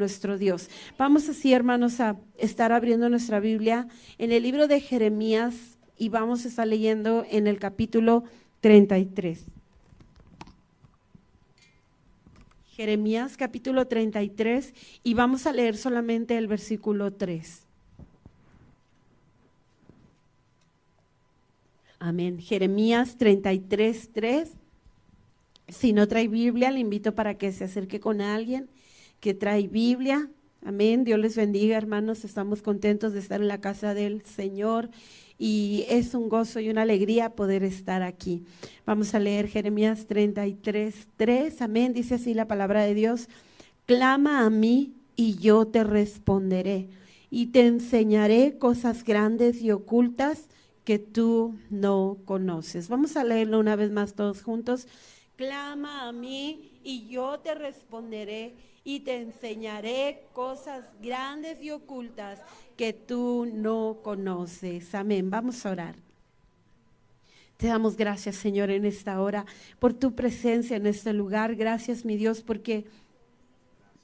nuestro Dios. Vamos así, hermanos, a estar abriendo nuestra Biblia en el libro de Jeremías y vamos a estar leyendo en el capítulo 33. Jeremías capítulo 33 y vamos a leer solamente el versículo 3. Amén. Jeremías 33, 3. Si no trae Biblia, le invito para que se acerque con alguien que trae Biblia. Amén. Dios les bendiga, hermanos. Estamos contentos de estar en la casa del Señor y es un gozo y una alegría poder estar aquí. Vamos a leer Jeremías 33, 3. Amén. Dice así la palabra de Dios: clama a mí y yo te responderé y te enseñaré cosas grandes y ocultas que tú no conoces. Vamos a leerlo una vez más todos juntos. Clama a mí y yo te responderé y te enseñaré cosas grandes y ocultas que tú no conoces. Amén. Vamos a orar. Te damos gracias, Señor, en esta hora por tu presencia en este lugar. Gracias, mi Dios, porque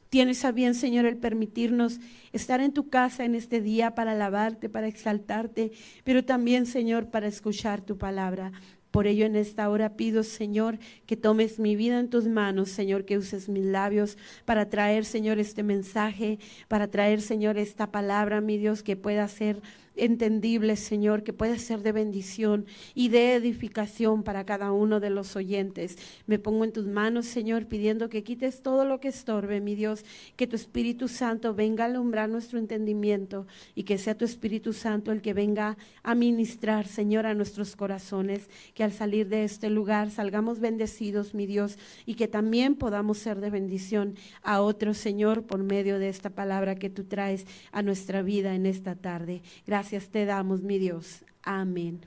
tienes a bien, Señor, el permitirnos estar en tu casa en este día para alabarte, para exaltarte, pero también, Señor, para escuchar tu palabra. Por ello en esta hora pido, Señor, que tomes mi vida en tus manos, Señor, que uses mis labios para traer, Señor, este mensaje, para traer, Señor, esta palabra, mi Dios, que pueda ser entendible, Señor, que pueda ser de bendición y de edificación para cada uno de los oyentes. Me pongo en tus manos, Señor, pidiendo que quites todo lo que estorbe, mi Dios, que tu Espíritu Santo venga a alumbrar nuestro entendimiento y que sea tu Espíritu Santo el que venga a ministrar, Señor, a nuestros corazones, que al salir de este lugar salgamos bendecidos, mi Dios, y que también podamos ser de bendición a otros, Señor, por medio de esta palabra que tú traes a nuestra vida en esta tarde. Gracias te damos, mi Dios. Amén.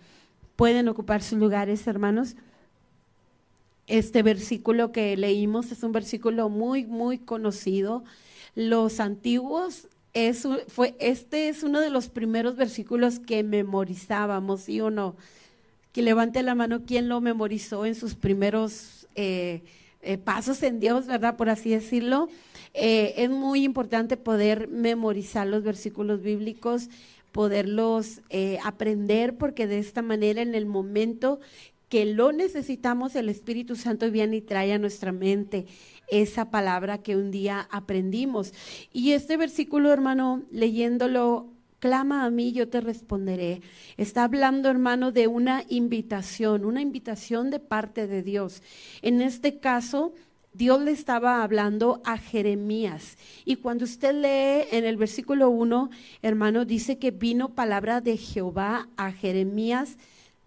Pueden ocupar sus lugares, hermanos. Este versículo que leímos es un versículo muy, muy conocido. Los antiguos, este es uno de los primeros versículos que memorizábamos, ¿sí o no? Que levante la mano quien lo memorizó en sus primeros pasos en Dios, ¿verdad? Por así decirlo. Es muy importante poder memorizar los versículos bíblicos, poderlos aprender, porque de esta manera en el momento que lo necesitamos, el Espíritu Santo viene y trae a nuestra mente esa palabra que un día aprendimos. Y este versículo, hermano, leyéndolo, clama a mí, yo te responderé. Está hablando, hermano, de una invitación de parte de Dios. En este caso, Dios le estaba hablando a Jeremías. Y cuando usted lee en el versículo 1, hermano, dice que vino palabra de Jehová a Jeremías,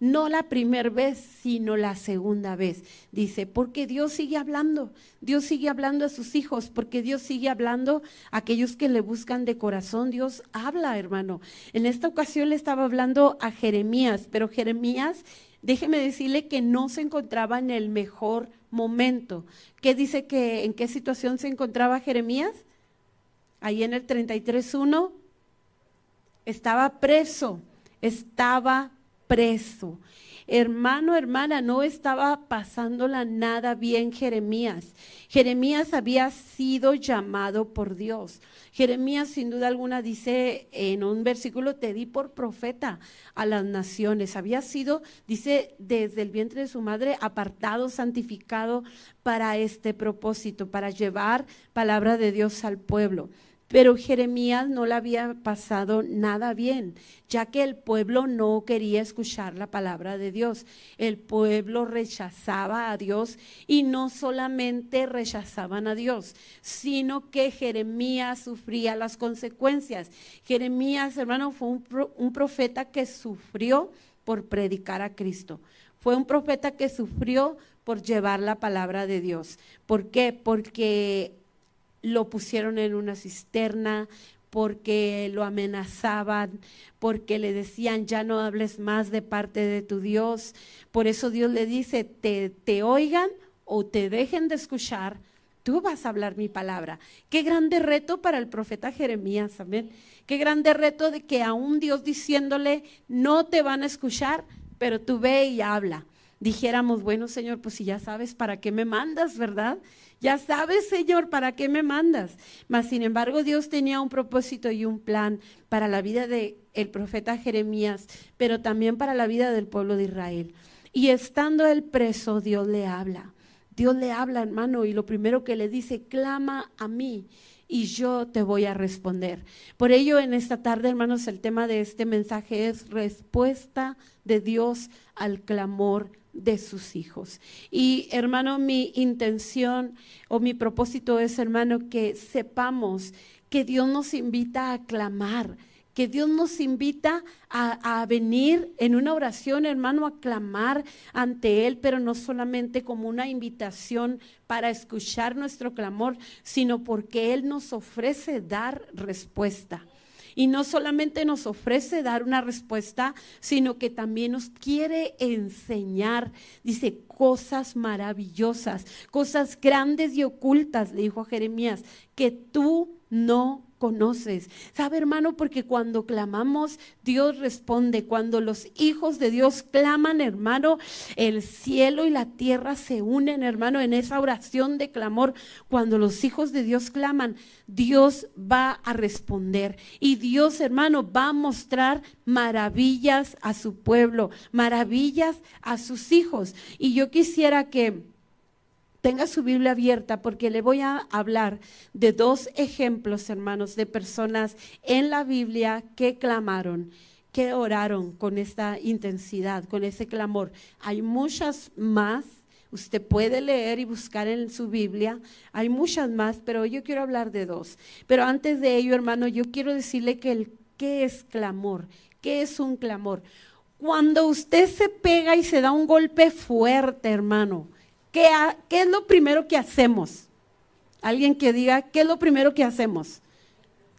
no la primera vez, sino la segunda vez. Dice, porque Dios sigue hablando a sus hijos, porque Dios sigue hablando a aquellos que le buscan de corazón. Dios habla, hermano. En esta ocasión le estaba hablando a Jeremías, pero Jeremías, déjeme decirle que no se encontraba en el mejor momento. ¿Qué dice que en qué situación se encontraba Jeremías? Ahí en el 33:1, estaba preso. Hermano, hermana, no estaba pasándola nada bien Jeremías. Jeremías había sido llamado por Dios. Jeremías, sin duda alguna, dice en un versículo, te di por profeta a las naciones. Había sido, dice, desde el vientre de su madre, apartado, santificado para este propósito, para llevar palabra de Dios al pueblo. Pero Jeremías no le había pasado nada bien, ya que el pueblo no quería escuchar la palabra de Dios. El pueblo rechazaba a Dios, y no solamente rechazaban a Dios, sino que Jeremías sufría las consecuencias. Jeremías, hermano, fue un profeta que sufrió por predicar a Cristo. Fue un profeta que sufrió por llevar la palabra de Dios. ¿Por qué? Porque lo pusieron en una cisterna, porque lo amenazaban, porque le decían, ya no hables más de parte de tu Dios. Por eso Dios le dice, te oigan o te dejen de escuchar, tú vas a hablar mi palabra. Qué grande reto para el profeta Jeremías, amén. Qué grande reto de que aún Dios diciéndole, no te van a escuchar, pero tú ve y habla. dijéramos, bueno, Señor, pues si ya sabes para qué me mandas, ¿verdad? Ya sabes, Señor, para qué me mandas. Mas, sin embargo, Dios tenía un propósito y un plan para la vida del profeta Jeremías, pero también para la vida del pueblo de Israel. Y estando él preso, Dios le habla. Dios le habla, hermano, y lo primero que le dice, clama a mí y yo te voy a responder. Por ello, en esta tarde, hermanos, el tema de este mensaje es respuesta de Dios al clamor de sus hijos. Y, hermano, mi intención o mi propósito es, hermano, que sepamos que Dios nos invita a clamar, que Dios nos invita a venir en una oración, hermano, a clamar ante Él, pero no solamente como una invitación para escuchar nuestro clamor, sino porque Él nos ofrece dar respuesta. Y no solamente nos ofrece dar una respuesta, sino que también nos quiere enseñar, dice, cosas maravillosas, cosas grandes y ocultas, le dijo a Jeremías, que tú no conoces. ¿Sabe, hermano? Porque cuando clamamos, Dios responde. Cuando los hijos de Dios claman, hermano, el cielo y la tierra se unen, hermano, en esa oración de clamor. Cuando los hijos de Dios claman, Dios va a responder. Y Dios, hermano, va a mostrar maravillas a su pueblo, maravillas a sus hijos. Y yo quisiera que tenga su Biblia abierta porque le voy a hablar de dos ejemplos, hermanos, de personas en la Biblia que clamaron, que oraron con esta intensidad, con ese clamor. Hay muchas más, usted puede leer y buscar en su Biblia, hay muchas más, pero yo quiero hablar de dos. Pero antes de ello, hermano, yo quiero decirle que ¿qué es clamor? ¿Qué es un clamor? Cuando usted se pega y se da un golpe fuerte, hermano, ¿qué es lo primero que hacemos? Alguien que diga, ¿qué es lo primero que hacemos?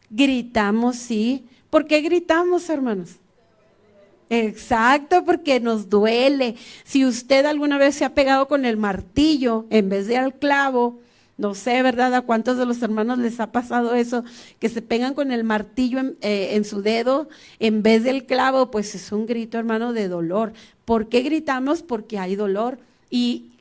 Gritamos, sí. ¿Por qué gritamos, hermanos? Exacto, porque nos duele. Si usted alguna vez se ha pegado con el martillo en vez de al clavo, no sé, ¿verdad? ¿A cuántos de los hermanos les ha pasado eso? Que se pegan con el martillo en su dedo en vez del clavo, pues es un grito, hermano, de dolor. ¿Por qué gritamos? Porque hay dolor.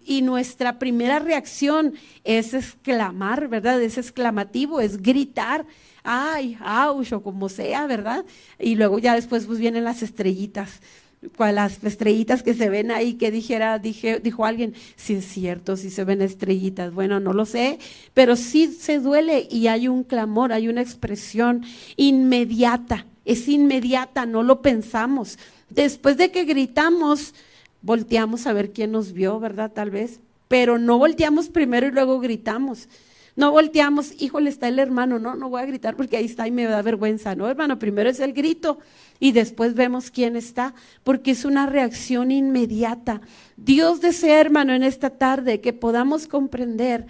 Y nuestra primera reacción es exclamar, ¿verdad? Es exclamativo, es gritar, ay, ouch, o como sea, ¿verdad? Y luego ya después pues vienen las estrellitas que se ven ahí, que dijo alguien, sí es cierto, sí se ven estrellitas. Bueno, no lo sé, pero sí se duele y hay un clamor, hay una expresión inmediata, es inmediata, no lo pensamos. Después de que gritamos, volteamos a ver quién nos vio, ¿verdad? Tal vez, pero no volteamos primero y luego gritamos. No volteamos, híjole, está el hermano, no voy a gritar porque ahí está y me da vergüenza. No, hermano, primero es el grito y después vemos quién está, porque es una reacción inmediata. Dios desea, hermano, en esta tarde que podamos comprender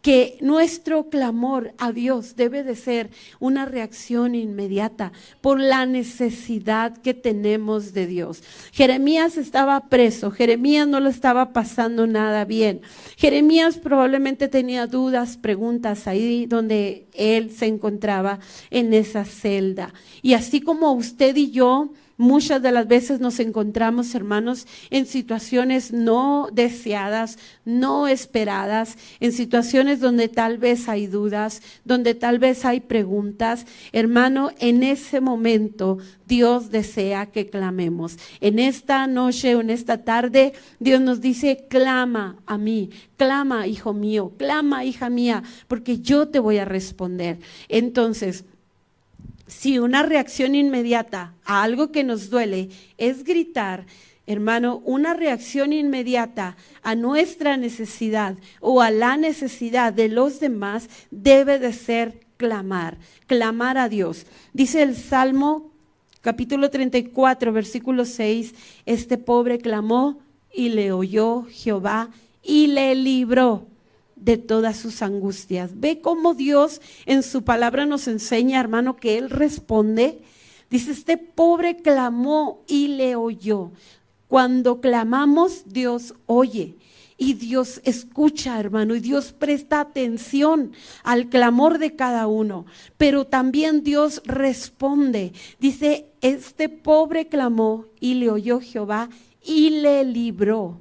que nuestro clamor a Dios debe de ser una reacción inmediata por la necesidad que tenemos de Dios. Jeremías estaba preso, Jeremías no lo estaba pasando nada bien. Jeremías probablemente tenía dudas, preguntas ahí donde él se encontraba en esa celda. Y así como usted y yo, muchas de las veces nos encontramos, hermanos, en situaciones no deseadas, no esperadas, en situaciones donde tal vez hay dudas, donde tal vez hay preguntas. Hermano, en ese momento Dios desea que clamemos. En esta noche o en esta tarde, Dios nos dice, clama a mí, clama, hijo mío, clama, hija mía, porque yo te voy a responder. Entonces, si una reacción inmediata a algo que nos duele es gritar, hermano, una reacción inmediata a nuestra necesidad o a la necesidad de los demás debe de ser clamar a Dios. Dice el Salmo capítulo 34, versículo 6, este pobre clamó y le oyó Jehová y le libró de todas sus angustias. Ve cómo Dios en su palabra nos enseña, hermano, que Él responde. Dice, este pobre clamó y le oyó. Cuando clamamos, Dios oye y Dios escucha, hermano, y Dios presta atención al clamor de cada uno, pero también Dios responde. Dice, este pobre clamó y le oyó Jehová y le libró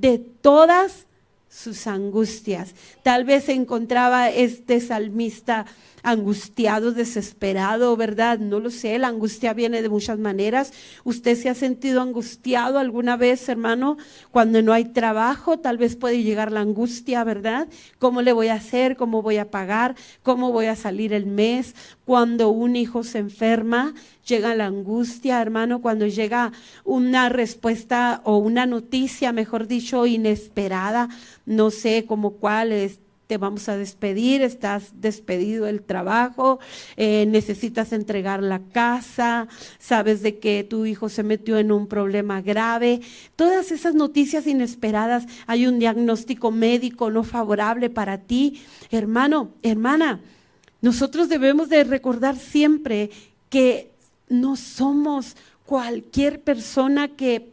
de todas sus angustias. Tal vez se encontraba este salmista angustiado, desesperado, ¿verdad? No lo sé, la angustia viene de muchas maneras. ¿Usted se ha sentido angustiado alguna vez, hermano? Cuando no hay trabajo, tal vez puede llegar la angustia, ¿verdad? ¿Cómo le voy a hacer? ¿Cómo voy a pagar? ¿Cómo voy a salir el mes? Cuando un hijo se enferma, llega la angustia, hermano. Cuando llega una respuesta o una noticia, mejor dicho, inesperada, no sé cómo cuál es. Te vamos a despedir, estás despedido del trabajo, necesitas entregar la casa, sabes de que tu hijo se metió en un problema grave. Todas esas noticias inesperadas, hay un diagnóstico médico no favorable para ti. Hermano, hermana, nosotros debemos de recordar siempre que no somos cualquier persona que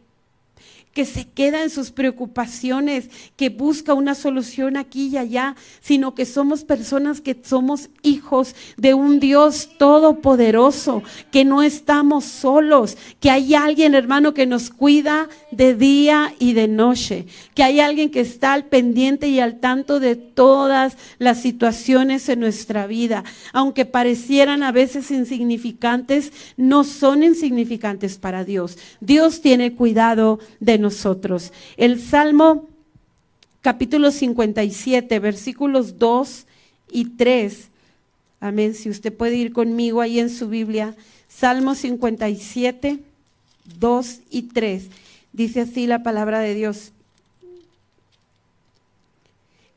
se queda en sus preocupaciones, que busca una solución aquí y allá, sino que somos personas que somos hijos de un Dios todopoderoso, que no estamos solos, que hay alguien, hermano, que nos cuida de día y de noche, que hay alguien que está al pendiente y al tanto de todas las situaciones en nuestra vida. Aunque parecieran a veces insignificantes, no son insignificantes para Dios. Dios tiene cuidado de nosotros. El Salmo capítulo 57, versículos 2 y 3. Amén. Si usted puede ir conmigo ahí en su Biblia. Salmo 57, 2 y 3. Dice así la palabra de Dios.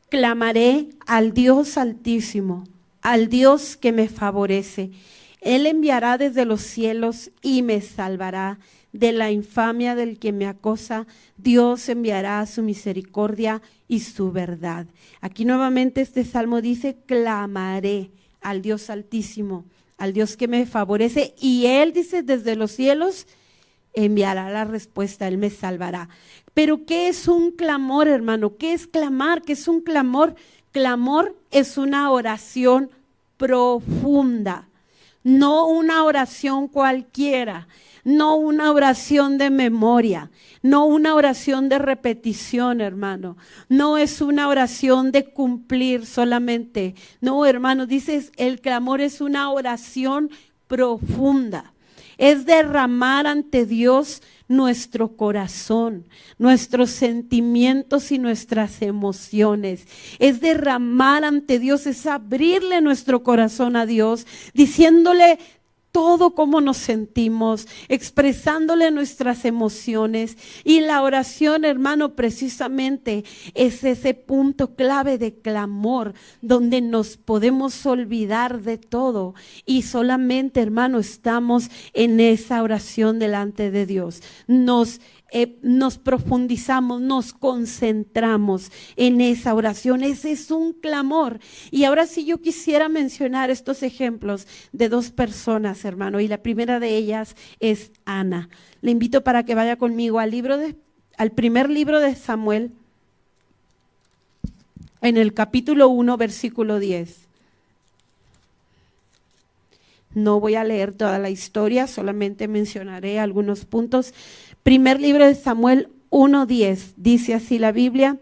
Clamaré al Dios Altísimo, al Dios que me favorece. Él enviará desde los cielos y me salvará de la infamia del que me acosa. Dios enviará su misericordia y su verdad. Aquí nuevamente este salmo dice, clamaré al Dios Altísimo, al Dios que me favorece, y Él dice, desde los cielos enviará la respuesta, Él me salvará. Pero ¿qué es un clamor, hermano? ¿Qué es clamar? ¿Qué es un clamor? Clamor es una oración profunda, no una oración cualquiera. No una oración de memoria, no una oración de repetición, hermano. No es una oración de cumplir solamente. No, hermano, dices, el clamor es una oración profunda. Es derramar ante Dios nuestro corazón, nuestros sentimientos y nuestras emociones. Es derramar ante Dios, es abrirle nuestro corazón a Dios, diciéndole todo cómo nos sentimos, expresándole nuestras emociones. Y la oración, hermano, precisamente es ese punto clave de clamor, donde nos podemos olvidar de todo y solamente, hermano, estamos en esa oración delante de Dios. Nos profundizamos, nos concentramos en esa oración. Ese es un clamor. Y ahora sí yo quisiera mencionar estos ejemplos de dos personas, hermano, y la primera de ellas es Ana. Le invito para que vaya conmigo al primer libro de Samuel, en el capítulo 1, versículo 10. No voy a leer toda la historia, solamente mencionaré algunos puntos. Primer libro de Samuel 1:10, dice así la Biblia: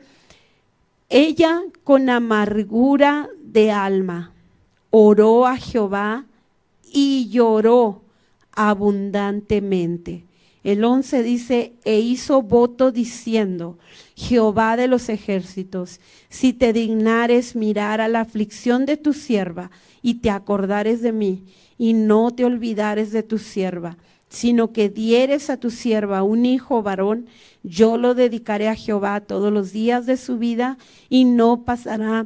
ella con amargura de alma oró a Jehová y lloró abundantemente. El 11 dice, e hizo voto diciendo, Jehová de los ejércitos, si te dignares mirar a la aflicción de tu sierva y te acordares de mí y no te olvidares de tu sierva, sino que dieres a tu sierva un hijo varón, yo lo dedicaré a Jehová todos los días de su vida y no pasará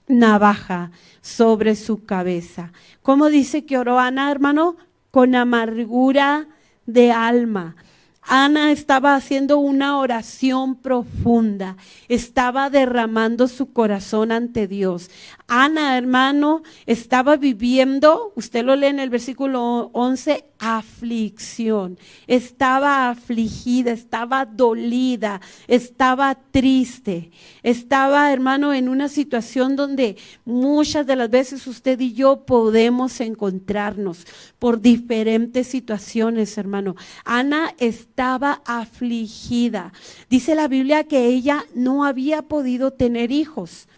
navaja sobre su cabeza. ¿Cómo dice que oró Ana, hermano? Con amargura de alma. Ana estaba haciendo una oración profunda, estaba derramando su corazón ante Dios. Ana, hermano, estaba viviendo, usted lo lee en el versículo 11, aflicción, estaba afligida, estaba dolida, estaba triste, estaba, hermano, en una situación donde muchas de las veces usted y yo podemos encontrarnos por diferentes situaciones, hermano. Ana estaba afligida. Dice la Biblia que ella no había podido tener hijos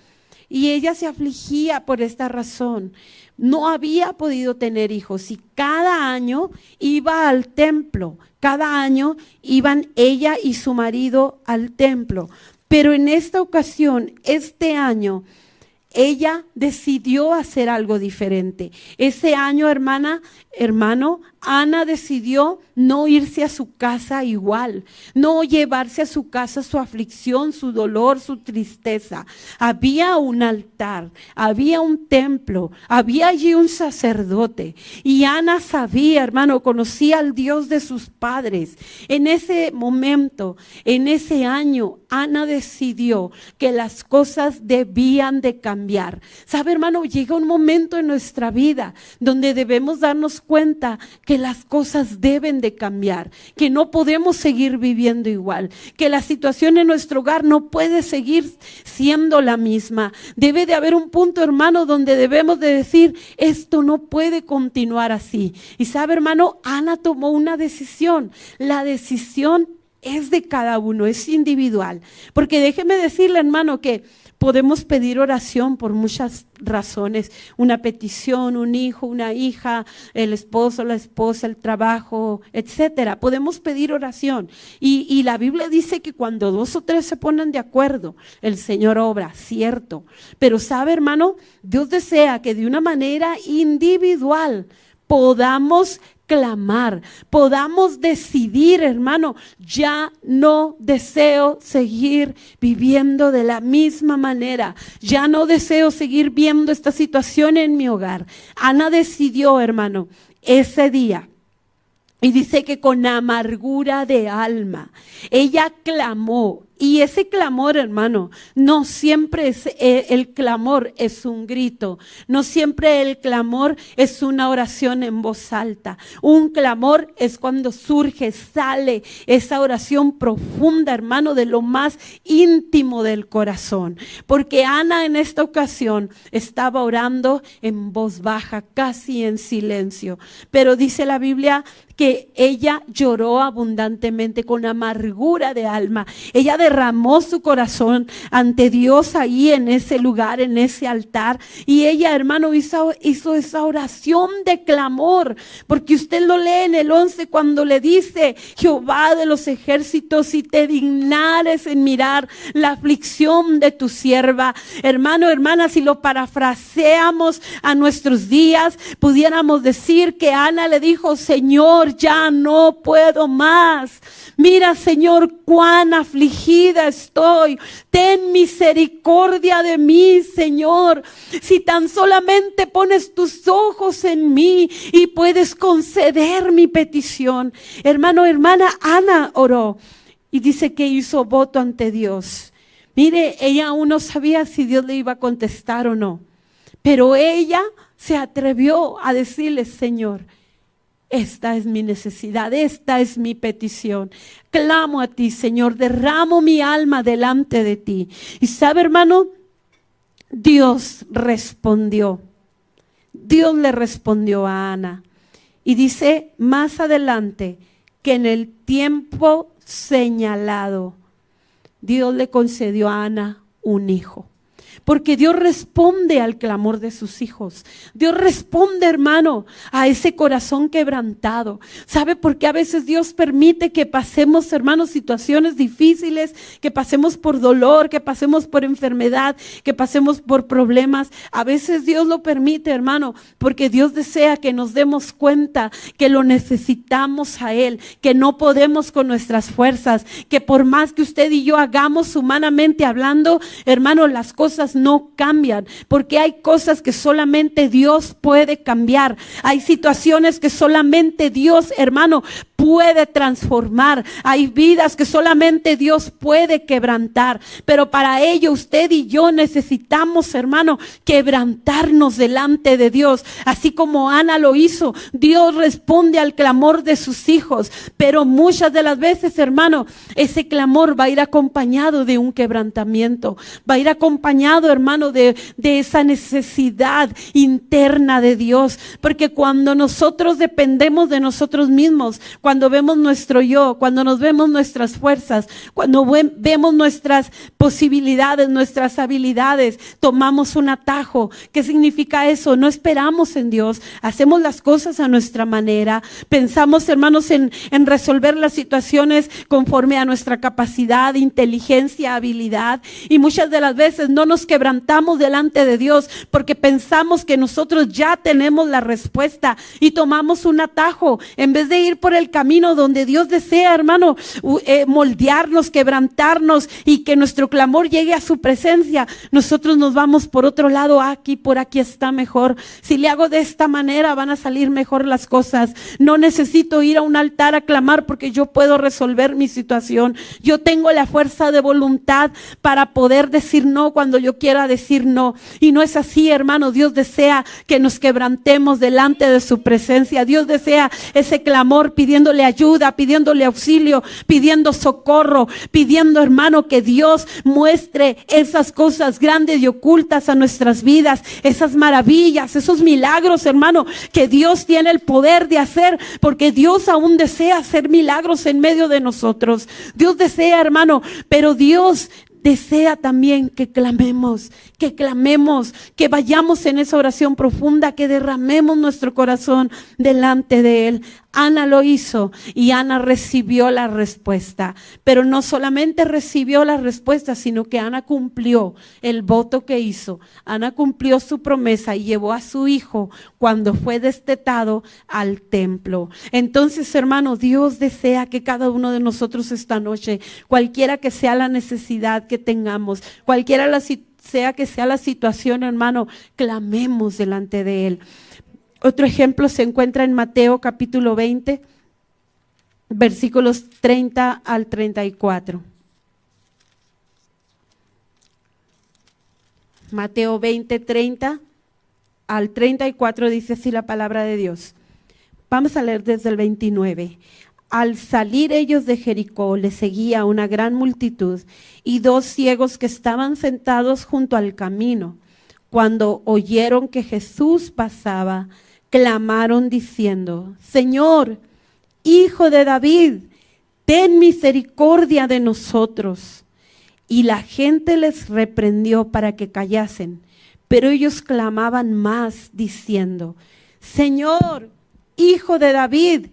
y ella se afligía por esta razón. No había podido tener hijos y cada año iba al templo, cada año iban ella y su marido al templo. Pero en esta ocasión, este año, ella decidió hacer algo diferente. Ese año, hermano, Ana decidió no irse a su casa igual, no llevarse a su casa su aflicción, su dolor, su tristeza. Había un altar, había un templo, había allí un sacerdote. Y Ana sabía, hermano, conocía al Dios de sus padres. En ese momento, en ese año, Ana decidió que las cosas debían de cambiar. ¿Sabe, hermano? Llega un momento en nuestra vida donde debemos darnos cuenta que las cosas deben de cambiar, que no podemos seguir viviendo igual, que la situación en nuestro hogar no puede seguir siendo la misma. Debe de haber un punto, hermano, donde debemos de decir, esto no puede continuar así. Y sabe, hermano, Ana tomó una decisión. La decisión es de cada uno, es individual. Porque déjeme decirle, hermano, que podemos pedir oración por muchas razones, una petición, un hijo, una hija, el esposo, la esposa, el trabajo, etcétera. Podemos pedir oración y la Biblia dice que cuando 2 o 3 se ponen de acuerdo, el Señor obra, cierto. Pero sabe, hermano, Dios desea que de una manera individual podamos clamar, podamos decidir, hermano, ya no deseo seguir viviendo de la misma manera, ya no deseo seguir viendo esta situación en mi hogar. Ana decidió, hermano, ese día. Y dice que con amargura de alma, ella clamó. Y ese clamor, hermano, no siempre es el clamor es un grito, no siempre el clamor es una oración en voz alta. Un clamor es cuando surge, sale esa oración profunda, hermano, de lo más íntimo del corazón. Porque Ana en esta ocasión estaba orando en voz baja, casi en silencio. Pero dice la Biblia que ella lloró abundantemente con amargura de alma. Ella derramó su corazón ante Dios ahí en ese lugar, en ese altar. Y ella, hermano, hizo esa oración de clamor. Porque usted lo lee en el 11 cuando le dice, Jehová de los ejércitos, si te dignares en mirar la aflicción de tu sierva. Hermano, hermana, si lo parafraseamos a nuestros días, pudiéramos decir que Ana le dijo, Señor, ya no puedo más. Mira, Señor, cuán afligida estoy. Ten misericordia de mí, Señor. Si tan solamente pones tus ojos en mí y puedes conceder mi petición. Hermano, hermana, Ana oró y dice que hizo voto ante Dios. Mire, ella aún no sabía si Dios le iba a contestar o no. Pero ella se atrevió a decirle, Señor, esta es mi necesidad, esta es mi petición. Clamo a ti, Señor, derramo mi alma delante de ti. Y sabe, hermano, Dios respondió. Dios le respondió a Ana. Y dice más adelante que en el tiempo señalado, Dios le concedió a Ana un hijo. Porque Dios responde al clamor de sus hijos. Dios responde, hermano, a ese corazón quebrantado. ¿Sabe por qué a veces Dios permite que pasemos, hermanos, situaciones difíciles, que pasemos por dolor, que pasemos por enfermedad, que pasemos por problemas? A veces Dios lo permite, hermano, porque Dios desea que nos demos cuenta que lo necesitamos a Él, que no podemos con nuestras fuerzas, que por más que usted y yo hagamos humanamente hablando, hermano, las cosas no cambian, porque hay cosas que solamente Dios puede cambiar. Hay situaciones que solamente Dios, hermano, puede transformar. Hay vidas que solamente Dios puede quebrantar, pero para ello usted y yo necesitamos, hermano, quebrantarnos delante de Dios. Así como Ana lo hizo, Dios responde al clamor de sus hijos, pero muchas de las veces, hermano, ese clamor va a ir acompañado de un quebrantamiento, va a ir acompañado, hermano, de esa necesidad interna de Dios, porque cuando nosotros dependemos de nosotros mismos, cuando vemos nuestro yo, cuando nos vemos nuestras fuerzas, cuando vemos nuestras posibilidades, nuestras habilidades, tomamos un atajo. ¿Qué significa eso? No esperamos en Dios, hacemos las cosas a nuestra manera, pensamos, hermanos, en resolver las situaciones conforme a nuestra capacidad, inteligencia, habilidad, y muchas de las veces no nos quebrantamos delante de Dios porque pensamos que nosotros ya tenemos la respuesta y tomamos un atajo en vez de ir por el camino donde Dios desea, hermano, moldearnos, quebrantarnos y que nuestro clamor llegue a su presencia. Nosotros nos vamos por otro lado, aquí, por aquí está mejor. Si le hago de esta manera van a salir mejor las cosas. No necesito ir a un altar a clamar porque yo puedo resolver mi situación. Yo tengo la fuerza de voluntad para poder decir no cuando yo quiera decir no. Y no es así, hermano. Dios desea que nos quebrantemos delante de su presencia. Dios desea ese clamor pidiéndole ayuda, pidiéndole auxilio, pidiendo socorro, pidiendo, hermano, que Dios muestre esas cosas grandes y ocultas a nuestras vidas, esas maravillas, esos milagros, hermano, que Dios tiene el poder de hacer, porque Dios aún desea hacer milagros en medio de nosotros. Dios desea, hermano, pero Dios desea también que clamemos, que vayamos en esa oración profunda, que derramemos nuestro corazón delante de Él. Ana lo hizo y Ana recibió la respuesta, pero no solamente recibió la respuesta, sino que Ana cumplió el voto que hizo. Ana cumplió su promesa y llevó a su hijo cuando fue destetado al templo. Entonces, hermano, Dios desea que cada uno de nosotros esta noche, cualquiera que sea la necesidad que tengamos, cualquiera sea que sea la situación, hermano, clamemos delante de Él. Otro ejemplo se encuentra en Mateo capítulo 20, versículos 30 al 34. Mateo 20, 30 al 34 dice así la palabra de Dios. Vamos a leer desde el 29. Al salir ellos de Jericó, les seguía una gran multitud y dos ciegos que estaban sentados junto al camino. Cuando oyeron que Jesús pasaba, clamaron diciendo: Señor, Hijo de David, ten misericordia de nosotros. Y la gente les reprendió para que callasen, pero ellos clamaban más diciendo: Señor, Hijo de David,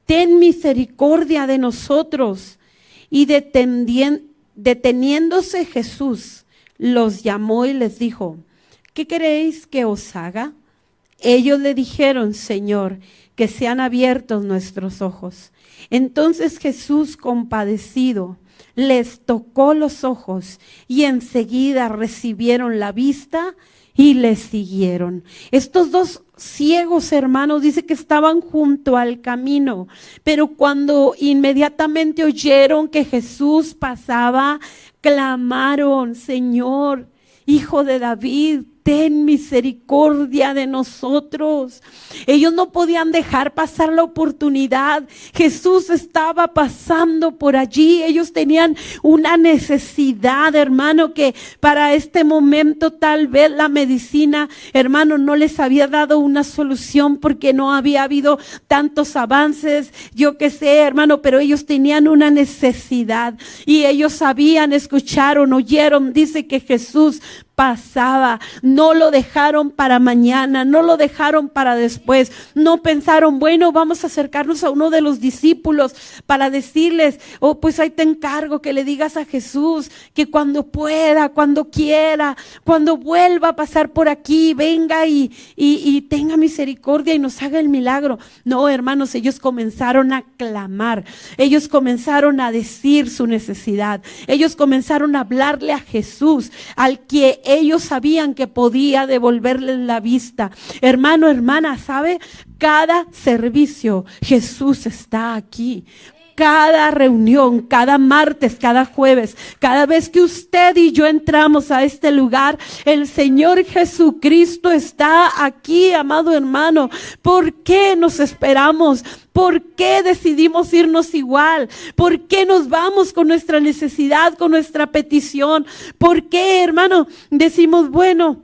ten misericordia de nosotros. Y deteniéndose Jesús, los llamó y les dijo: ¿qué queréis que os haga? Ellos le dijeron: Señor, que sean abiertos nuestros ojos. Entonces Jesús, compadecido, les tocó los ojos y enseguida recibieron la vista y les siguieron. Estos dos ciegos, hermanos, dice que estaban junto al camino, pero cuando inmediatamente oyeron que Jesús pasaba, clamaron: Señor, Hijo de David, ten misericordia de nosotros. Ellos no podían dejar pasar la oportunidad. Jesús estaba pasando por allí. Ellos tenían una necesidad, hermano, que para este momento tal vez la medicina, hermano, no les había dado una solución porque no había habido tantos avances, yo qué sé, hermano, pero ellos tenían una necesidad y ellos sabían, escucharon, oyeron, dice que Jesús pasaba. No lo dejaron para mañana, no lo dejaron para después, no pensaron, bueno, vamos a acercarnos a uno de los discípulos para decirles: oh, pues ahí te encargo que le digas a Jesús que cuando pueda, cuando quiera, cuando vuelva a pasar por aquí, venga y tenga misericordia y nos haga el milagro. No, hermanos, ellos comenzaron a clamar, ellos comenzaron a decir su necesidad, ellos comenzaron a hablarle a Jesús, al que ellos sabían que podía devolverles la vista. Hermano, hermana, ¿sabe? Cada servicio, Jesús está aquí. Cada reunión, cada martes, cada jueves, cada vez que usted y yo entramos a este lugar, el Señor Jesucristo está aquí, amado hermano. ¿Por qué nos esperamos? ¿Por qué decidimos irnos igual? ¿Por qué nos vamos con nuestra necesidad, con nuestra petición? ¿Por qué, hermano, decimos, bueno,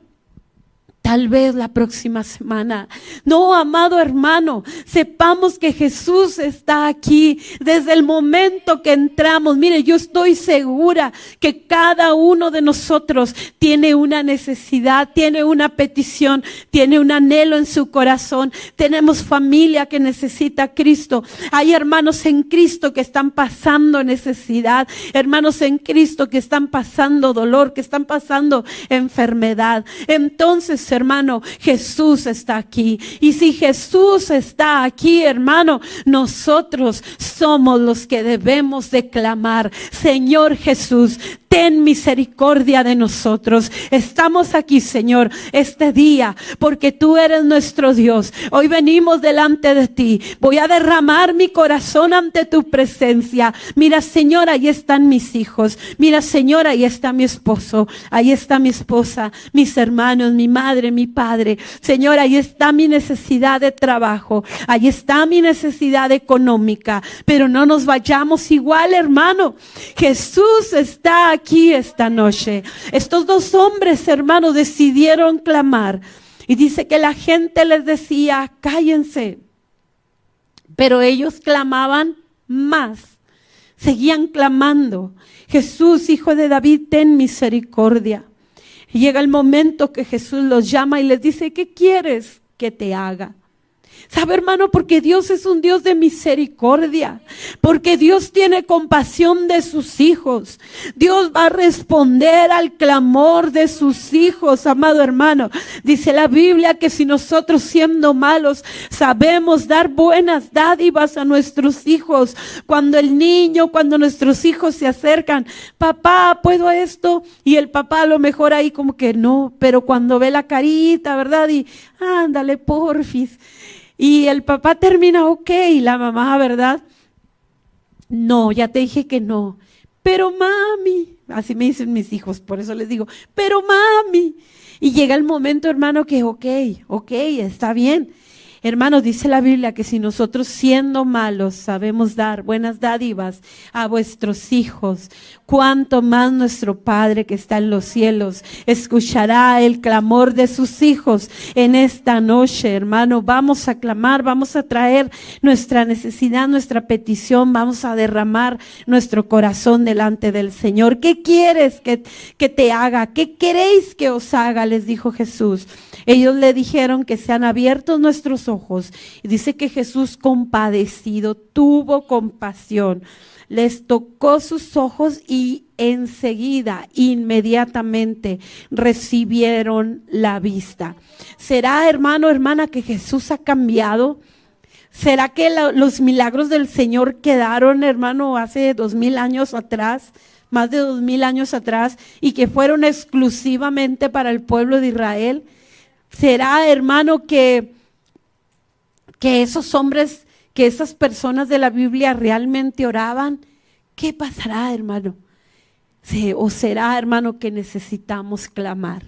tal vez la próxima semana? No, amado hermano, sepamos que Jesús está aquí desde el momento que entramos. Mire, yo estoy segura que cada uno de nosotros tiene una necesidad, tiene una petición, tiene un anhelo en su corazón. Tenemos familia que necesita a Cristo. Hay hermanos en Cristo que están pasando necesidad, hermanos en Cristo que están pasando dolor, que están pasando enfermedad. Entonces, hermano, Jesús está aquí. Y si Jesús está aquí, hermano, nosotros somos los que debemos de clamar: Señor Jesús, ten misericordia de nosotros. Estamos aquí, Señor, este día, porque tú eres nuestro Dios. Hoy venimos delante de ti. Voy a derramar mi corazón ante tu presencia. Mira, Señor, ahí están mis hijos. Mira, Señor, ahí está mi esposo. Ahí está mi esposa, mis hermanos, mi madre, mi padre. Señor, ahí está mi necesidad de trabajo. Ahí está mi necesidad económica. Pero no nos vayamos igual, hermano. Jesús está aquí esta noche. Estos dos hombres, hermanos, decidieron clamar. Y dice que la gente les decía: cállense. Pero ellos clamaban más. Seguían clamando: Jesús, Hijo de David, ten misericordia. Y llega el momento que Jesús los llama y les dice: ¿qué quieres que te haga? ¿Sabe, hermano? Porque Dios es un Dios de misericordia. Porque Dios tiene compasión de sus hijos. Dios va a responder al clamor de sus hijos, amado hermano. Dice la Biblia que si nosotros, siendo malos, sabemos dar buenas dádivas a nuestros hijos, cuando nuestros hijos se acercan: papá, ¿puedo esto? Y el papá a lo mejor ahí como que no, pero cuando ve la carita, ¿verdad? Y ándale, porfis. Y el papá termina, ok, y la mamá, ¿verdad? No, ya te dije que no. Pero mami, así me dicen mis hijos, por eso les digo, pero mami. Y llega el momento, hermano, que ok, está bien. Hermanos, dice la Biblia que si nosotros, siendo malos, sabemos dar buenas dádivas a vuestros hijos, cuánto más nuestro Padre que está en los cielos escuchará el clamor de sus hijos en esta noche, hermano. Vamos a clamar, vamos a traer nuestra necesidad, nuestra petición, vamos a derramar nuestro corazón delante del Señor. ¿Qué quieres que te haga? ¿Qué queréis que os haga? Les dijo Jesús. Ellos le dijeron que sean abiertos nuestros ojos. Y dice que Jesús, compadecido, tuvo compasión. Les tocó sus ojos y enseguida, inmediatamente, recibieron la vista. ¿Será, hermano, hermana, que Jesús ha cambiado? ¿Será que los milagros del Señor quedaron, hermano, hace 2000 años atrás? Más de 2000 años atrás, y que fueron exclusivamente para el pueblo de Israel. ¿Será, hermano, que esos hombres, que esas personas de la Biblia realmente oraban? ¿Qué pasará, hermano? ¿O será, hermano, que necesitamos clamar?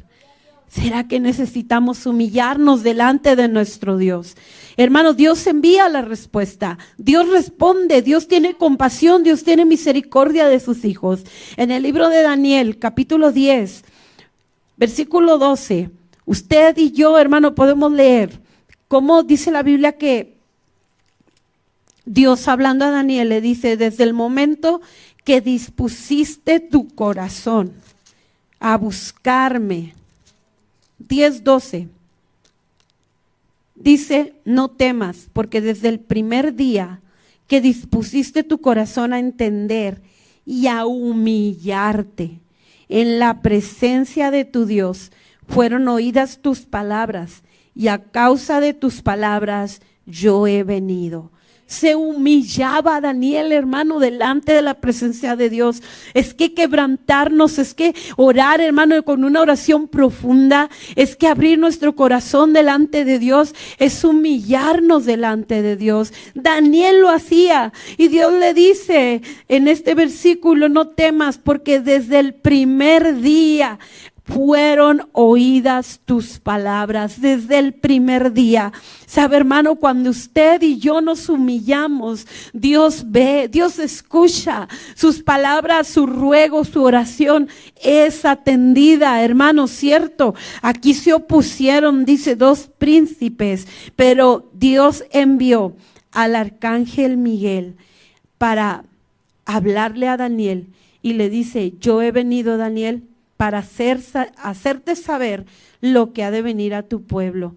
¿Será que necesitamos humillarnos delante de nuestro Dios? Hermano, Dios envía la respuesta. Dios responde. Dios tiene compasión. Dios tiene misericordia de sus hijos. En el libro de Daniel, capítulo 10, versículo 12, usted y yo, hermano, podemos leer cómo dice la Biblia que Dios, hablando a Daniel, le dice: desde el momento que dispusiste tu corazón a buscarme. 10:12 dice: no temas, porque desde el primer día que dispusiste tu corazón a entender y a humillarte en la presencia de tu Dios, fueron oídas tus palabras, y a causa de tus palabras yo he venido. Se humillaba Daniel, hermano, delante de la presencia de Dios. Es que quebrantarnos, es que orar, hermano, con una oración profunda, es que abrir nuestro corazón delante de Dios, es humillarnos delante de Dios. Daniel lo hacía y Dios le dice en este versículo: no temas, porque desde el primer día fueron oídas tus palabras, desde el primer día. Sabe, hermano, cuando usted y yo nos humillamos, Dios ve, Dios escucha sus palabras, su ruego, su oración es atendida, hermano, cierto. Aquí se opusieron, dice, 2 príncipes, pero Dios envió al arcángel Miguel para hablarle a Daniel y le dice: yo he venido, Daniel, para hacerte saber lo que ha de venir a tu pueblo.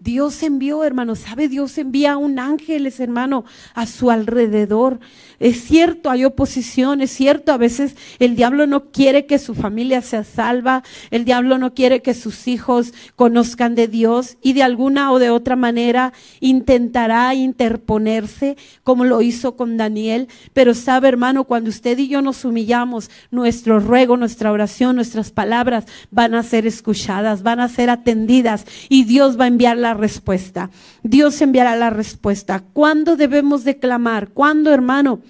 Dios envió, hermano, ¿sabe? Dios envía un ángel, hermano, a su alrededor. Es cierto, hay oposición, es cierto, a veces el diablo no quiere que su familia sea salva, el diablo no quiere que sus hijos conozcan de Dios y de alguna o de otra manera intentará interponerse como lo hizo con Daniel. Pero sabe, hermano, cuando usted y yo nos humillamos, nuestro ruego, nuestra oración, nuestras palabras van a ser escuchadas, van a ser atendidas y Dios va a enviar la respuesta. Dios enviará la respuesta. ¿Cuándo debemos de clamar? ¿Cuándo, hermano?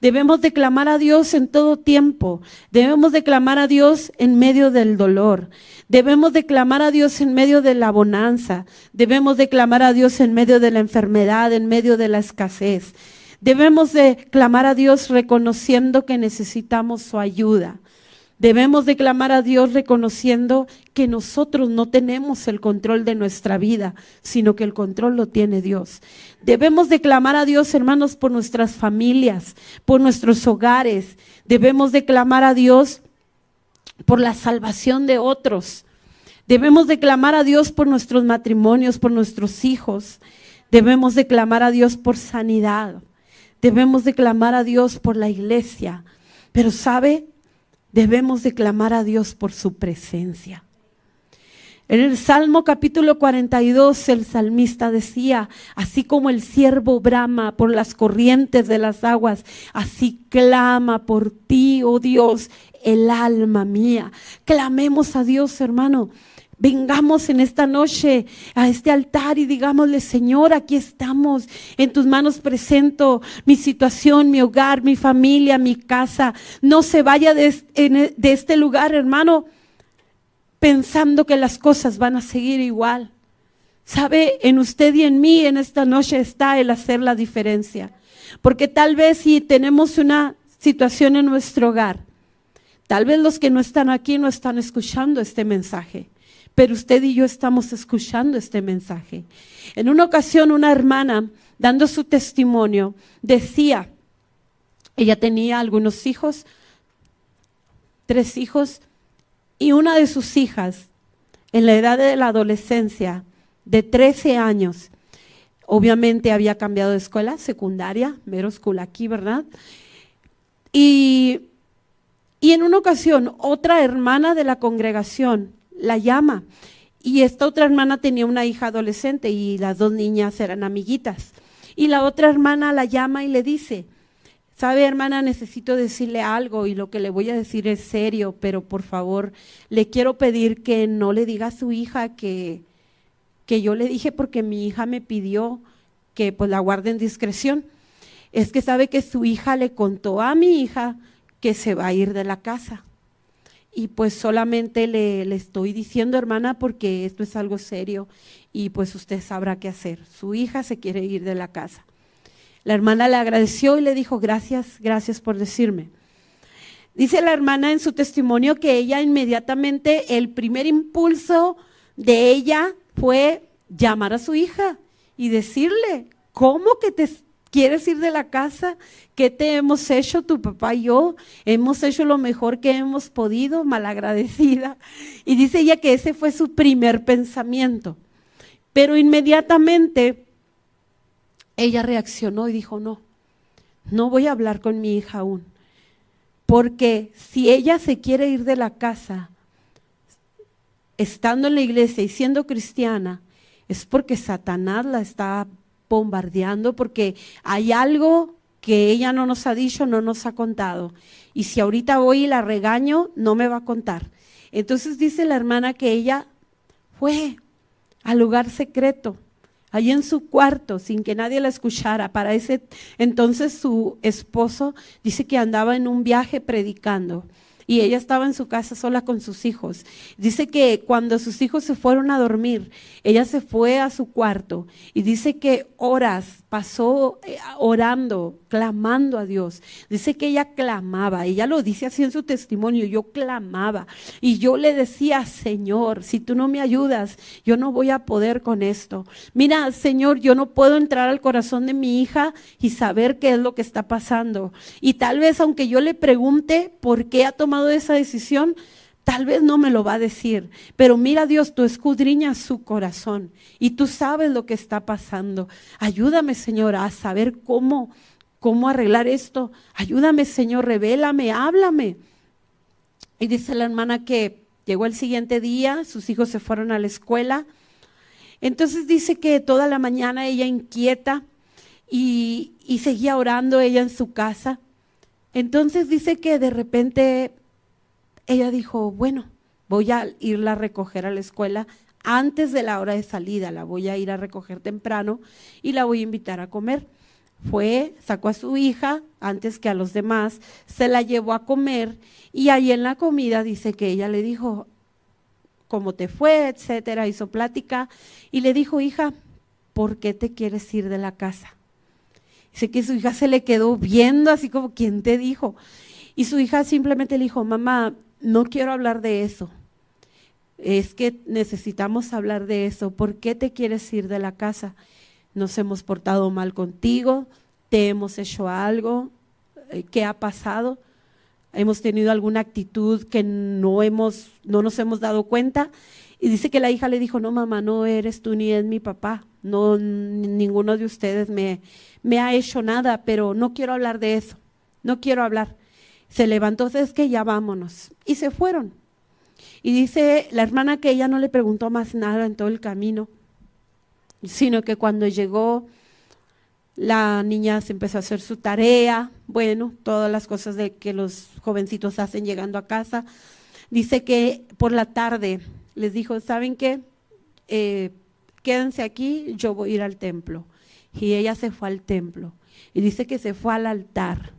Debemos de clamar a Dios en todo tiempo. Debemos de clamar a Dios en medio del dolor. Debemos de clamar a Dios en medio de la bonanza. Debemos de clamar a Dios en medio de la enfermedad, en medio de la escasez. Debemos de clamar a Dios reconociendo que necesitamos su ayuda. Debemos de clamar a Dios reconociendo que nosotros no tenemos el control de nuestra vida, sino que el control lo tiene Dios. Debemos de clamar a Dios, hermanos, por nuestras familias, por nuestros hogares. Debemos de clamar a Dios por la salvación de otros. Debemos de clamar a Dios por nuestros matrimonios, por nuestros hijos. Debemos de clamar a Dios por sanidad. Debemos de clamar a Dios por la iglesia. Pero ¿sabe? Debemos de clamar a Dios por su presencia. En el Salmo capítulo 42, el salmista decía: así como el ciervo brama por las corrientes de las aguas, así clama por ti, oh Dios, el alma mía. Clamemos a Dios, hermano. Vengamos en esta noche a este altar y digámosle: Señor, aquí estamos, en tus manos presento mi situación, mi hogar, mi familia, mi casa. No se vaya de este lugar, hermano, pensando que las cosas van a seguir igual. Sabe, en usted y en mí en esta noche está el hacer la diferencia. Porque tal vez si tenemos una situación en nuestro hogar, tal vez los que no están aquí no están escuchando este mensaje. Pero usted y yo estamos escuchando este mensaje. En una ocasión, una hermana, dando su testimonio, decía, ella tenía algunos hijos, 3 hijos, y una de sus hijas, en la edad de la adolescencia, de 13 años, obviamente había cambiado de escuela, secundaria, middle school aquí, ¿verdad? Y en una ocasión, otra hermana de la congregación la llama, y esta otra hermana tenía una hija adolescente y las 2 niñas eran amiguitas, y la otra hermana la llama y le dice: sabe, hermana, necesito decirle algo y lo que le voy a decir es serio, pero por favor le quiero pedir que no le diga a su hija que yo le dije, porque mi hija me pidió que pues la guarde en discreción. Es que sabe que su hija le contó a mi hija que se va a ir de la casa. Y pues solamente le estoy diciendo, hermana, porque esto es algo serio y pues usted sabrá qué hacer. Su hija se quiere ir de la casa. La hermana le agradeció y le dijo: gracias por decirme. Dice la hermana en su testimonio que ella inmediatamente, el primer impulso de ella fue llamar a su hija y decirle: ¿cómo que te quieres ir de la casa? ¿Qué te hemos hecho tu papá y yo? Hemos hecho lo mejor que hemos podido, malagradecida. Y dice ella que ese fue su primer pensamiento. Pero inmediatamente ella reaccionó y dijo: no voy a hablar con mi hija aún. Porque si ella se quiere ir de la casa, estando en la iglesia y siendo cristiana, es porque Satanás la está bombardeando porque hay algo que ella no nos ha dicho, no nos ha contado. Y si ahorita voy y la regaño, no me va a contar. Entonces dice la hermana que ella fue al lugar secreto, allí en su cuarto, sin que nadie la escuchara. Para ese entonces su esposo dice que andaba en un viaje predicando y ella estaba en su casa sola con sus hijos. Dice que cuando sus hijos se fueron a dormir, ella se fue a su cuarto y dice que horas pasó orando, clamando a Dios. Dice que ella clamaba, ella lo dice así en su testimonio, yo clamaba y yo le decía, Señor, si tú no me ayudas, yo no voy a poder con esto. Mira, Señor, yo no puedo entrar al corazón de mi hija y saber qué es lo que está pasando. Y tal vez aunque yo le pregunte por qué ha tomado esa decisión, tal vez no me lo va a decir, pero mira Dios, tú escudriñas su corazón y tú sabes lo que está pasando. Ayúdame, Señor, a saber cómo arreglar esto. Ayúdame, Señor, revélame, háblame. Y dice la hermana que llegó el siguiente día, sus hijos se fueron a la escuela. Entonces dice que toda la mañana ella inquieta y seguía orando ella en su casa. Entonces dice que de repente ella dijo, bueno, voy a irla a recoger a la escuela antes de la hora de salida, la voy a ir a recoger temprano y la voy a invitar a comer. Fue, sacó a su hija antes que a los demás, se la llevó a comer y ahí en la comida dice que ella le dijo, ¿cómo te fue?, etcétera, hizo plática y le dijo, hija, ¿por qué te quieres ir de la casa? Dice que su hija se le quedó viendo así como, ¿quién te dijo? Y su hija simplemente le dijo, mamá, no quiero hablar de eso, es que necesitamos hablar de eso. ¿Por qué te quieres ir de la casa? Nos hemos portado mal contigo, te hemos hecho algo, ¿qué ha pasado? ¿Hemos tenido alguna actitud que no nos hemos dado cuenta? Y dice que la hija le dijo, no mamá, no eres tú ni es mi papá, no, ninguno de ustedes me ha hecho nada, pero no quiero hablar de eso, no quiero hablar. Se levantó, es que ya vámonos, y se fueron. Y dice la hermana que ella no le preguntó más nada en todo el camino, sino que cuando llegó, la niña se empezó a hacer su tarea, bueno, todas las cosas de que los jovencitos hacen llegando a casa. Dice que por la tarde les dijo, ¿saben qué? Quédense aquí, yo voy a ir al templo. Y ella se fue al templo, y dice que se fue al altar.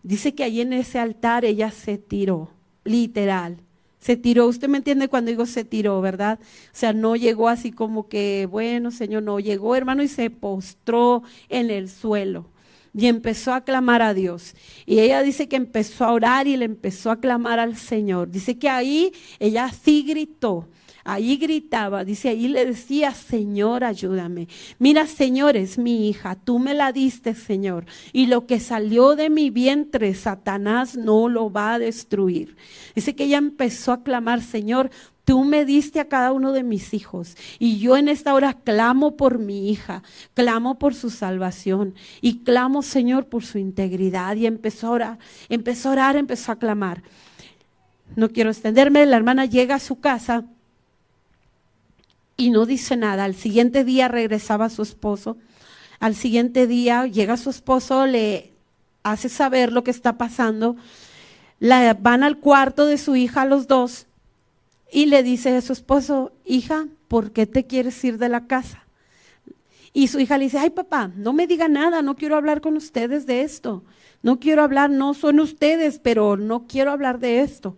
Dice que allí en ese altar ella se tiró, literal, se tiró. Usted me entiende cuando digo se tiró, ¿verdad? O sea, no llegó así como que, bueno, Señor, no, llegó, hermano, y se postró en el suelo y empezó a clamar a Dios. Y ella dice que empezó a orar y le empezó a clamar al Señor. Dice que ahí ella sí gritó. Ahí gritaba, dice, ahí le decía, Señor, ayúdame. Mira, Señor, es mi hija, tú me la diste, Señor, y lo que salió de mi vientre, Satanás no lo va a destruir. Dice que ella empezó a clamar, Señor, tú me diste a cada uno de mis hijos y yo en esta hora clamo por mi hija, clamo por su salvación y clamo, Señor, por su integridad. Y empezó a orar, empezó a clamar. No quiero extenderme, la hermana llega a su casa y no dice nada. Al siguiente día regresaba su esposo. Al siguiente día llega su esposo, le hace saber lo que está pasando. Van al cuarto de su hija los dos y le dice a su esposo, hija, ¿por qué te quieres ir de la casa? Y su hija le dice, ay papá, no me diga nada, no quiero hablar con ustedes de esto. No quiero hablar, no son ustedes, pero no quiero hablar de esto.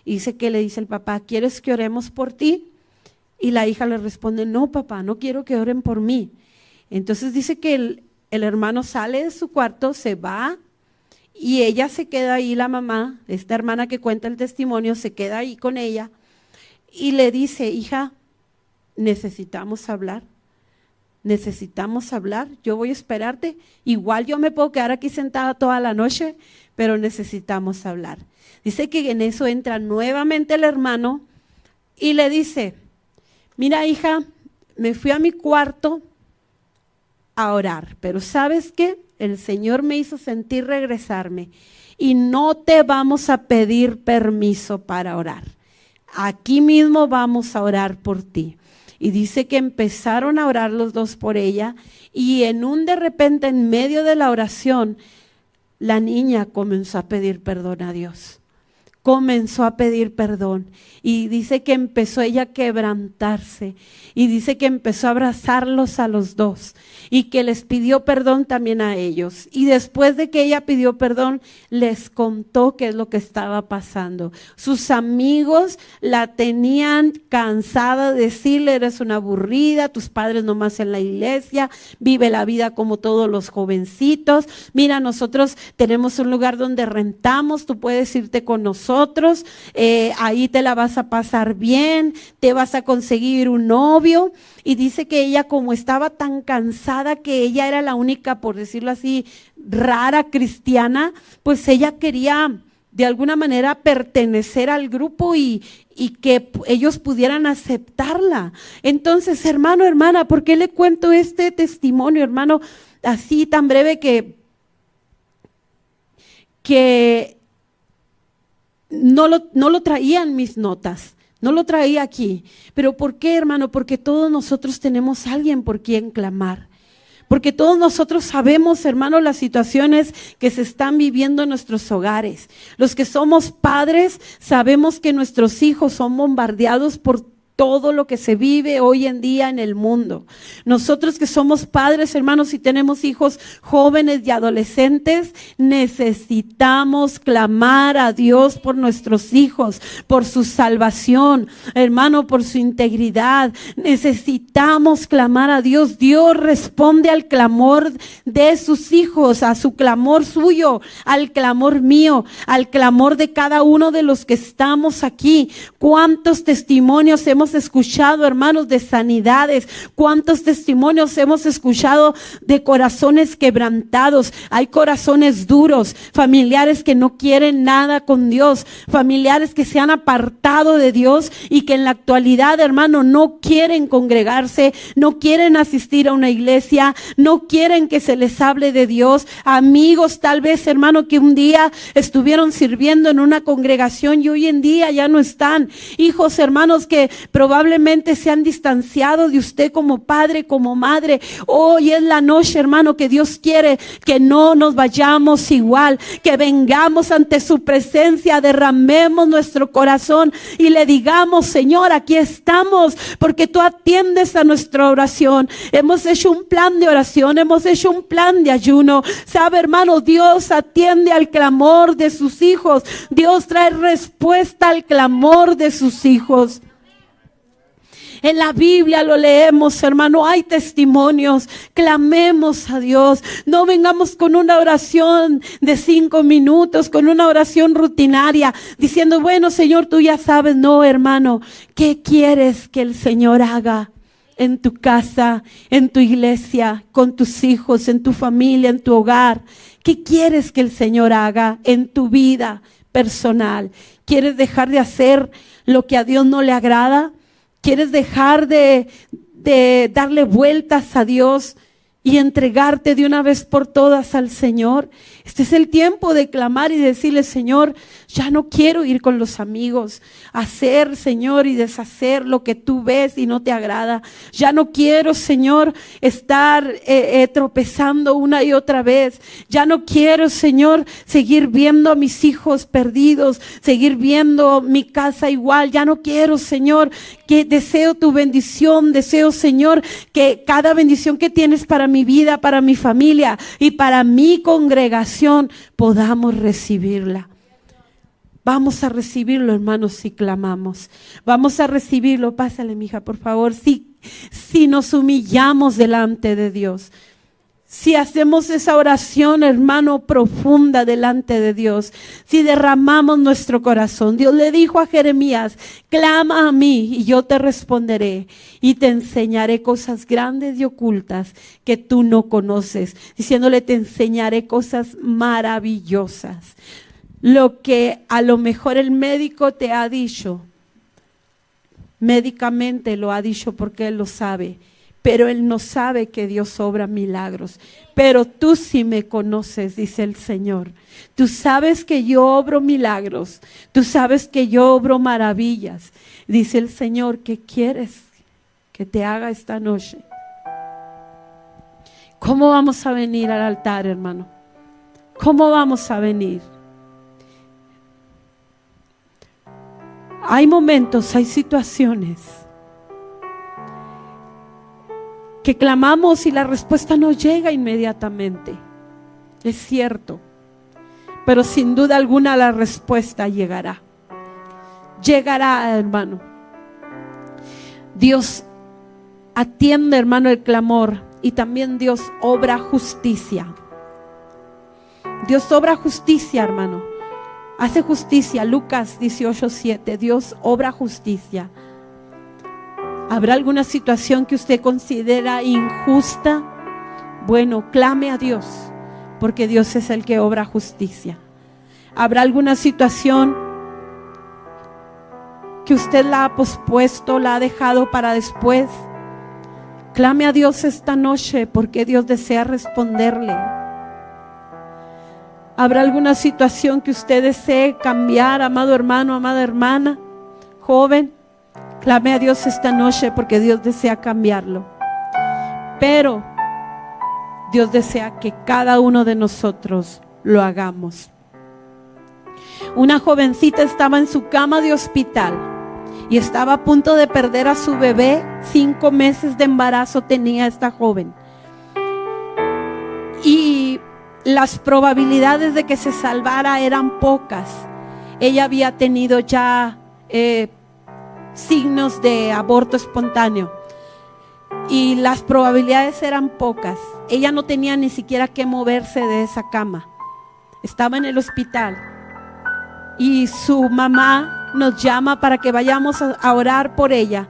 Y dice que le dice el papá, ¿quieres que oremos por ti? Y la hija le responde, no papá, no quiero que oren por mí. Entonces dice que el hermano sale de su cuarto, se va y ella se queda ahí, la mamá, esta hermana que cuenta el testimonio, se queda ahí con ella y le dice, hija, necesitamos hablar, yo voy a esperarte, igual yo me puedo quedar aquí sentada toda la noche, pero necesitamos hablar. Dice que en eso entra nuevamente el hermano y le dice, mira hija, me fui a mi cuarto a orar, pero ¿sabes qué? El Señor me hizo sentir regresarme y no te vamos a pedir permiso para orar. Aquí mismo vamos a orar por ti. Y dice que empezaron a orar los dos por ella y de repente en medio de la oración, la niña comenzó a pedir perdón a Dios. Comenzó a pedir perdón y dice que empezó ella a quebrantarse y dice que empezó a abrazarlos a los dos y que les pidió perdón también a ellos. Y después de que ella pidió perdón, les contó qué es lo que estaba pasando. Sus amigos la tenían cansada de decirle: eres una aburrida, tus padres nomás en la iglesia, vive la vida como todos los jovencitos. Mira, nosotros tenemos un lugar donde rentamos, tú puedes irte con nosotros. Ahí te la vas a pasar bien, te vas a conseguir un novio. Y dice que ella, como estaba tan cansada, que ella era la única, por decirlo así, rara cristiana, pues ella quería de alguna manera pertenecer al grupo y que ellos pudieran aceptarla. Entonces, hermano, hermana, ¿por qué le cuento este testimonio, hermano, así tan breve que no lo traía en mis notas, no lo traía aquí? ¿Pero por qué, hermano? Porque todos nosotros tenemos a alguien por quien clamar. Porque todos nosotros sabemos, hermano, las situaciones que se están viviendo en nuestros hogares. Los que somos padres sabemos que nuestros hijos son bombardeados por todo lo que se vive hoy en día en el mundo. Nosotros que somos padres, hermanos, y tenemos hijos jóvenes y adolescentes, necesitamos clamar a Dios por nuestros hijos, por su salvación, hermano, por su integridad. Necesitamos clamar a Dios. Dios responde al clamor de sus hijos, a su clamor suyo, al clamor mío, al clamor de cada uno de los que estamos aquí. ¿Cuántos testimonios hemos escuchado, hermanos, de sanidades? ¿Cuántos testimonios hemos escuchado de corazones quebrantados? Hay corazones duros, familiares que no quieren nada con Dios, familiares que se han apartado de Dios y que en la actualidad, hermano, no quieren congregarse, no quieren asistir a una iglesia, no quieren que se les hable de Dios. Amigos, tal vez, hermano, que un día estuvieron sirviendo en una congregación y hoy en día ya no están. Hijos, hermanos, que probablemente se han distanciado de usted como padre, como madre. Hoy es la noche, hermano, que Dios quiere que no nos vayamos igual, que vengamos ante su presencia, derramemos nuestro corazón y le digamos: Señor, aquí estamos, porque tú atiendes a nuestra oración. Hemos hecho un plan de oración, hemos hecho un plan de ayuno. Sabe, hermano, Dios atiende al clamor de sus hijos. Dios trae respuesta al clamor de sus hijos. En la Biblia lo leemos, hermano, hay testimonios. Clamemos a Dios. No vengamos con una oración de 5 minutos, con una oración rutinaria, diciendo: bueno, Señor, tú ya sabes. No, hermano, ¿qué quieres que el Señor haga en tu casa, en tu iglesia, con tus hijos, en tu familia, en tu hogar? ¿Qué quieres que el Señor haga en tu vida personal? ¿Quieres dejar de hacer lo que a Dios no le agrada? ¿Quieres dejar de darle vueltas a Dios y entregarte de una vez por todas al Señor? Este es el tiempo de clamar y decirle: Señor, ya no quiero ir con los amigos, hacer, Señor, y deshacer lo que tú ves y no te agrada. Ya no quiero, Señor, estar tropezando una y otra vez. Ya no quiero, Señor, seguir viendo a mis hijos perdidos, seguir viendo mi casa igual. Ya no quiero, Señor, que deseo tu bendición. Deseo, Señor, que cada bendición que tienes para mi vida, para mi familia y para mi congregación, podamos recibirla. Vamos a recibirlo, hermanos, si clamamos. Vamos a recibirlo. Pásale, mija, por favor. Si nos humillamos delante de Dios. Si hacemos esa oración, hermano, profunda delante de Dios, si derramamos nuestro corazón. Dios le dijo a Jeremías: clama a mí y yo te responderé y te enseñaré cosas grandes y ocultas que tú no conoces. Diciéndole: te enseñaré cosas maravillosas. Lo que a lo mejor el médico te ha dicho, médicamente lo ha dicho porque él lo sabe. Pero él no sabe que Dios obra milagros. Pero tú sí me conoces, dice el Señor. Tú sabes que yo obro milagros. Tú sabes que yo obro maravillas. Dice el Señor: ¿qué quieres que te haga esta noche. ¿Cómo vamos a venir al altar, hermano? ¿Cómo vamos a venir? Hay momentos, hay situaciones que clamamos y la respuesta no llega inmediatamente. Es cierto, pero sin duda alguna la respuesta llegará. Llegará, hermano. Dios atiende, hermano, el clamor, y también Dios obra justicia. Dios obra justicia, hermano. Hace justicia. Lucas 18:7. Dios obra justicia. ¿Habrá alguna situación que usted considera injusta? Bueno, clame a Dios, porque Dios es el que obra justicia. ¿Habrá alguna situación que usted la ha pospuesto, la ha dejado para después? Clame a Dios esta noche, porque Dios desea responderle. ¿Habrá alguna situación que usted desee cambiar, amado hermano, amada hermana, joven? Clame a Dios esta noche, porque Dios desea cambiarlo. Pero Dios desea que cada uno de nosotros lo hagamos. Una jovencita estaba en su cama de hospital y estaba a punto de perder a su bebé. 5 meses de embarazo tenía esta joven. Y las probabilidades de que se salvara eran pocas. Ella había tenido ya signos de aborto espontáneo y las probabilidades eran pocas. Ella no tenía ni siquiera que moverse de esa cama. Estaba en el hospital y su mamá nos llama para que vayamos a orar por ella,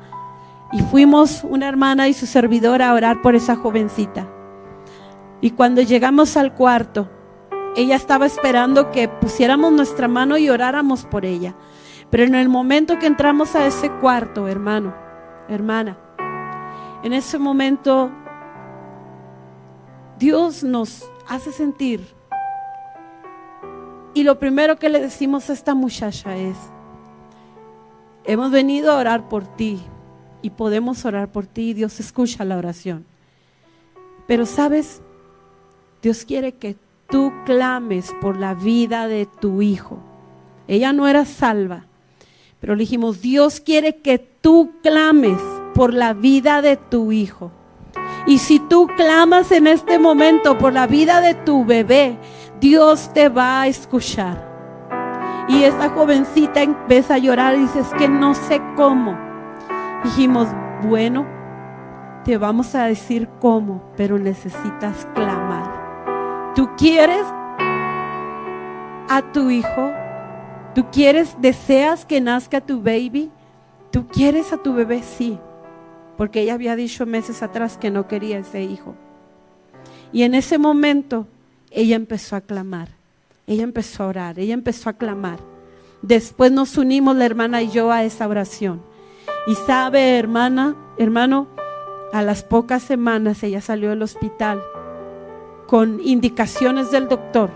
y fuimos una hermana y su servidora a orar por esa jovencita. Y cuando llegamos al cuarto, ella estaba esperando que pusiéramos nuestra mano y oráramos por ella. Pero en el momento que entramos a ese cuarto, hermano, hermana, en ese momento Dios nos hace sentir. Y lo primero que le decimos a esta muchacha es: hemos venido a orar por ti y podemos orar por ti, y Dios escucha la oración. Pero sabes, Dios quiere que tú clames por la vida de tu hijo. Ella no era salva, pero le dijimos: Dios quiere que tú clames por la vida de tu hijo. Y si tú clamas en este momento por la vida de tu bebé, Dios te va a escuchar. Y esta jovencita empieza a llorar y dice: es que no sé cómo. Dijimos: bueno, te vamos a decir cómo, pero necesitas clamar. ¿Tú quieres a tu hijo? ¿Tú quieres, deseas que nazca tu baby? ¿Tú quieres a tu bebé? Sí, porque ella había dicho meses atrás que no quería ese hijo. Y en ese momento ella empezó a clamar, ella empezó a orar, ella empezó a clamar. Después nos unimos la hermana y yo a esa oración. Y sabe, hermano, a las pocas semanas ella salió del hospital con indicaciones del doctor.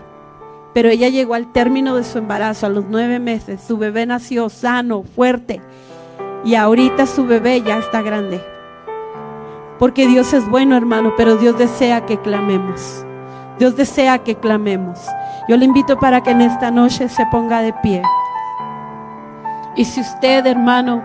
Pero ella llegó al término de su embarazo a los 9 meses. Su bebé nació sano, fuerte. Y ahorita su bebé ya está grande. Porque Dios es bueno, hermano, pero Dios desea que clamemos. Dios desea que clamemos. Yo le invito para que en esta noche se ponga de pie. Y si usted, hermano,